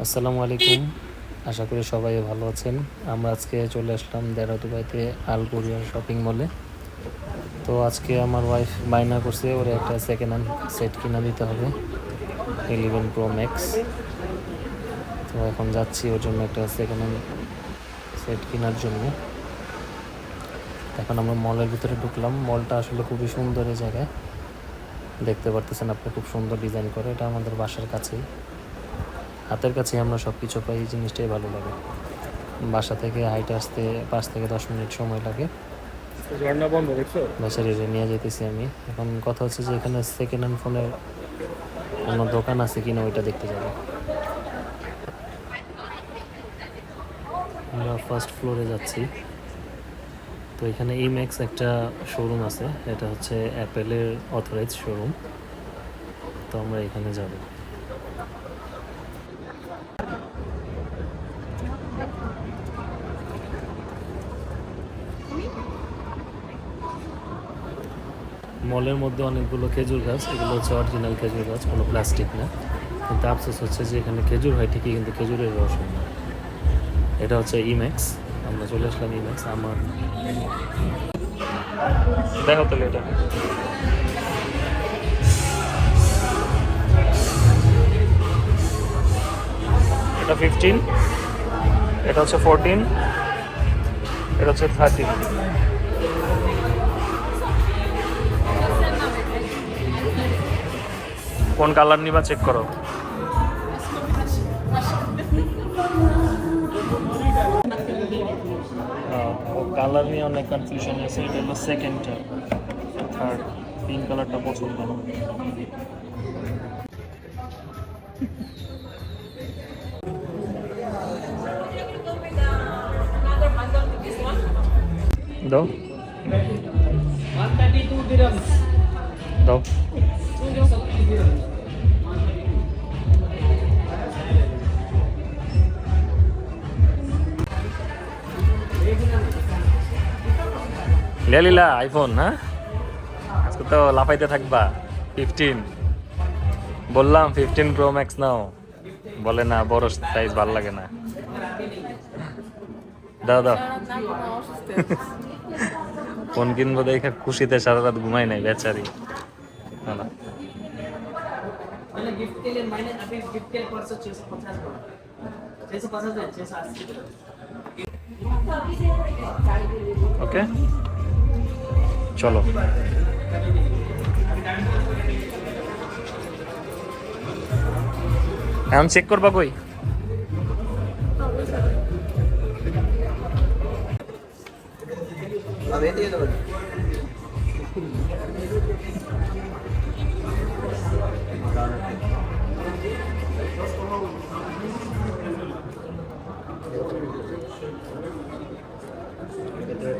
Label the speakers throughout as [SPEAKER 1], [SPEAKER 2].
[SPEAKER 1] আসসালামু আলাইকুম। আশা করি সবাই ভালো আছেন। আমরা আজকে চলে আসলাম দেরা দুবাইতে আল কোরিয়ার শপিং মলে। তো আজকে আমার ওয়াইফ বায়না করছে ওর একটা সেকেন্ড হ্যান্ড সেট কিনা দিতে হবে, 11 Pro Max। তো এখন যাচ্ছি ওর জন্য একটা সেকেন্ড হ্যান্ড সেট কেনার জন্য। এখন আমরা মলের ভিতরে ঢুকলাম। মলটা আসলে খুবই সুন্দর এই জায়গায়, দেখতে পারতেছেন আপনি, খুব সুন্দর ডিজাইন করে। এটা আমাদের বাসার কাছেই, হাতের কাছেই আমরা সব কিছু পাই। এই জিনিসটাই ভালো লাগে। বাসা থেকে হাইটে আসতে 5 থেকে 10 মিনিট সময় লাগে।
[SPEAKER 2] ঝর্ণা বন্ধ দেখছো?
[SPEAKER 1] বাসার এরিয়া নিয়ে যেতেছি আমি। এখন কথা হচ্ছে যে এখানে সেকেন্ড হ্যান্ড ফোনের কোনো দোকান আছে কিনা ওইটা দেখতে যাবো। আমরা ফার্স্ট ফ্লোরে যাচ্ছি। তো এখানে ইম্যাক্স একটা শোরুম আছে, এটা হচ্ছে অ্যাপেলের অথরাইজ শোরুম। তো আমরা এখানে যাব। মলের মধ্যে অনেকগুলো খেজুর গাছ, এগুলো হচ্ছে অরিজিনাল খেজুর গাছ, কোনো প্লাস্টিক না। কিন্তু আফসোস হচ্ছে যে এখানে খেজুর হয় ঠিকই, কিন্তু খেজুরের রস হয় না। এটা হচ্ছে ইম্যাক্স। আমরা চলে আসলাম ইম্যাক্স। আমার দেখো তাহলে এটা 15, এটা হচ্ছে 14, এটা হচ্ছে 13। কোন কালার নিবা চেক করো। কালার নিয়ে অনেক কনফিউশন আছে। এটা হলো সেকেন্ডটা, থার্ড পিঙ্ক কালারটা পছন্দ না। দাও
[SPEAKER 2] 132 dirhams.
[SPEAKER 1] দাও। লিলা আইফোন, হ্যাঁ আজকে তো লাফাইতে থাকবা। 15 বললাম, 15 Pro Max নাও। বলে না, বড় সাইজ ভালো লাগে না। দাও দাও। ফোন কিনবো দেখে খুশিতে সারা রাত ঘুমাই নাই বেচারি। না
[SPEAKER 2] मैंने गिफ्ट के लिए मैंने अभी गिफ्ट के परसों 650 बोला 650 है 680
[SPEAKER 1] ওকে চলো। এখন চেক করবা কই?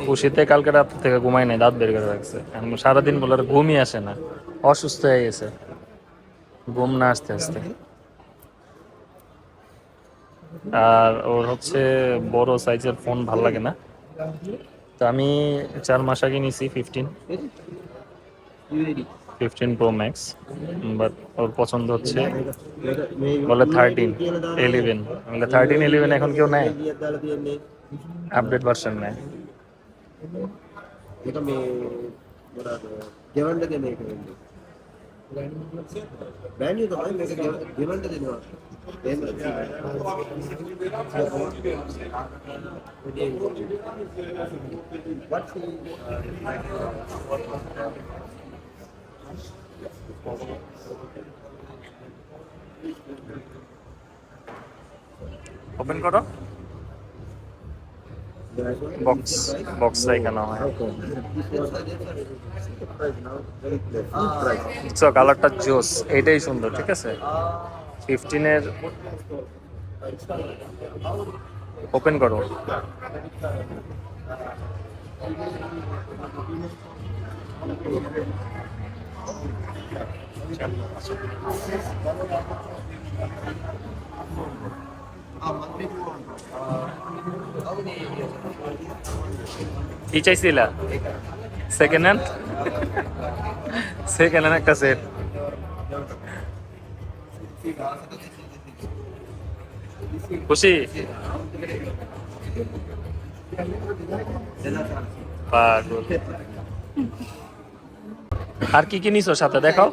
[SPEAKER 1] খুশিতে কালকে রাত থেকে ঘুমাই নাই, দাঁত বের করে রাখছে। এখন সারাদিন বলে আর ঘুমই আসে না, অসুস্থ হয়ে গেছে ঘুম না আসতে আসতে। আর ওর হচ্ছে বড় সাইজের ফোন ভাল লাগে না। তো আমি 4 মাস আগে নিছি 15 Pro Max, বাট ওর পছন্দ হচ্ছে বলে 13, 11। বলে 13, 11 এখন কেউ নেয়, আপডেট ভার্সন নেয়।
[SPEAKER 3] 이거 뭐 뭐라고 개발되게 내고 메뉴도 많이 내가 개발되게 뭐
[SPEAKER 1] ওপেন করো, বক্স বক্স এখানে হয়। বুঝছো, কালারটা জোস, এইটাই সুন্দর। ঠিক আছে, 15-এর ওপেন করো। কি চাইছিলা? সেকেন্ড হ্যান্ড, সেকেন্ড হ্যান্ড একটা সেট। খুশি? পাগল। আর কি কি নিছো সাথে দেখাও।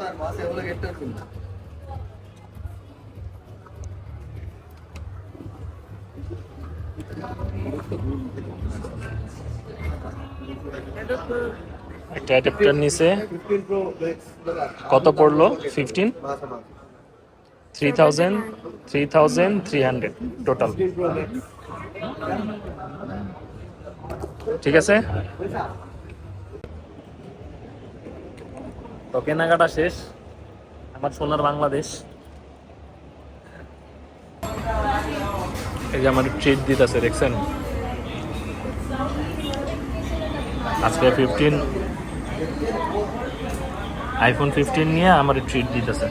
[SPEAKER 1] একটা অ্যাডাপ্টার নিছে,
[SPEAKER 3] 15 Pro Max
[SPEAKER 1] কত পড়লো? 15,
[SPEAKER 3] মাসে মাস
[SPEAKER 1] 3300 টোটাল।
[SPEAKER 3] 15 Pro Max
[SPEAKER 1] ঠিক আছে, তো কেনাকাটা শেষ। আমার সোনার বাংলাদেশ, এই যে আমার ট্রিট দিতেছে দেখছেন, আজকে আইফোন 15 নিয়ে আমার ট্রিট দিতেছে।